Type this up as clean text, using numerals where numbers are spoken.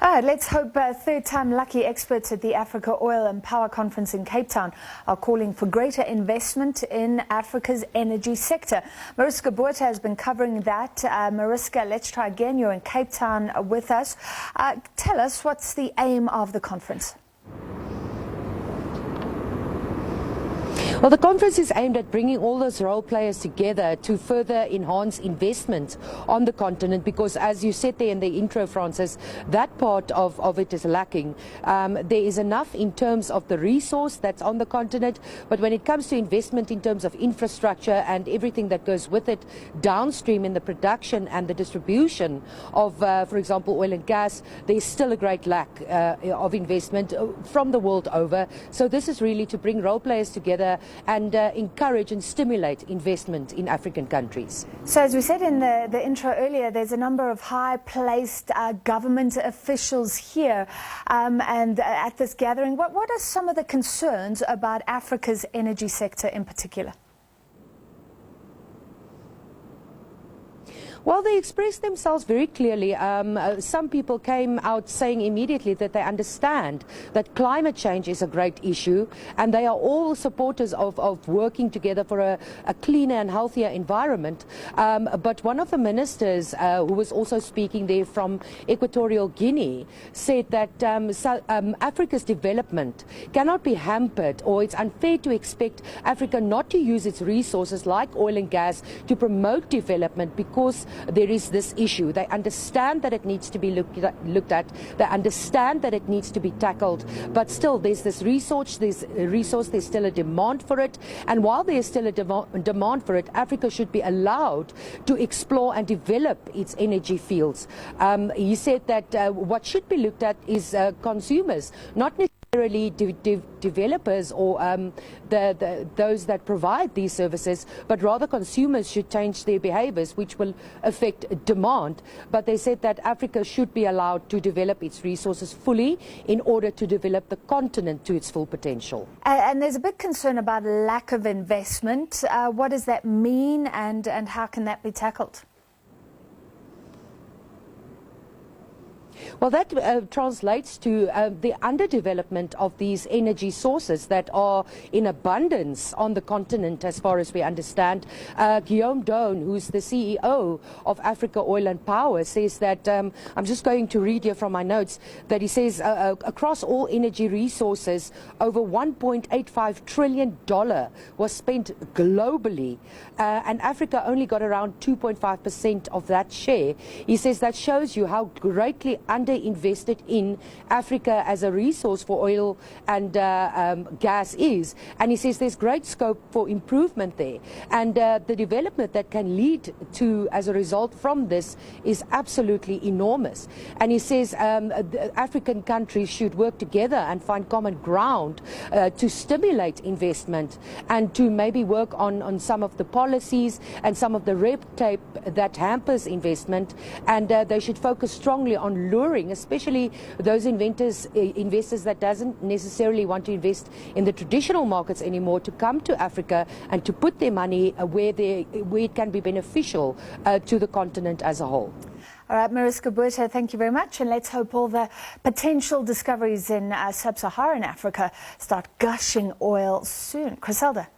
All right, let's hope third-time lucky experts at the Africa Oil and Power Conference in Cape Town are calling for greater investment in Africa's energy sector. Mariska Botha has been covering that. Mariska, let's try again. You're in Cape Town with us. Tell us, what's the aim of the conference? Well, the conference is aimed at bringing all those role players together to further enhance investment on the continent, because as you said there in the intro, Francis, that part of it is lacking. There is enough in terms of the resource that's on the continent, but when it comes to investment in terms of infrastructure and everything that goes with it downstream in the production and the distribution of, for example, oil and gas, there's still a great lack of investment from the world over. So this is really to bring role players together and encourage and stimulate investment in African countries. So as we said in the intro earlier, there's a number of high-placed government officials here and at this gathering. What are some of the concerns about Africa's energy sector in particular? Well, they expressed themselves very clearly. Some people came out saying immediately that they understand that climate change is a great issue, and they are all supporters of working together for a cleaner and healthier environment. But one of the ministers who was also speaking there from Equatorial Guinea said that Africa's development cannot be hampered, or it's unfair to expect Africa not to use its resources like oil and gas to promote development, because there is this issue. They understand that it needs to be looked at. They understand that it needs to be tackled. But still, there's this resource, there's still a demand for it. And while there's still a demand for it, Africa should be allowed to explore and develop its energy fields. He said that what should be looked at is consumers, not necessarily developers or those that provide these services, but rather consumers should change their behaviors, which will affect demand. But they said that Africa should be allowed to develop its resources fully in order to develop the continent to its full potential. And there's a big concern about lack of investment. What does that mean, and how can that be tackled? Well, that translates to the underdevelopment of these energy sources that are in abundance on the continent, as far as we understand. Guillaume Doan, who's the CEO of Africa Oil and Power, says that, I'm just going to read here from my notes, that he says across all energy resources, over $1.85 trillion was spent globally, and Africa only got around 2.5% of that share. He says that shows you how greatly underinvested in Africa as a resource for oil and gas is. And he says there's great scope for improvement there. And the development that can lead to, as a result from this, is absolutely enormous. And he says African countries should work together and find common ground to stimulate investment, and to maybe work on some of the policies and some of the red tape that hampers investment. And they should focus strongly on luring, especially those investors that doesn't necessarily want to invest in the traditional markets anymore, to come to Africa and to put their money where it can be beneficial to the continent as a whole. All right, Mariska Botha, thank you very much, and let's hope all the potential discoveries in sub-Saharan Africa start gushing oil soon. Griselda.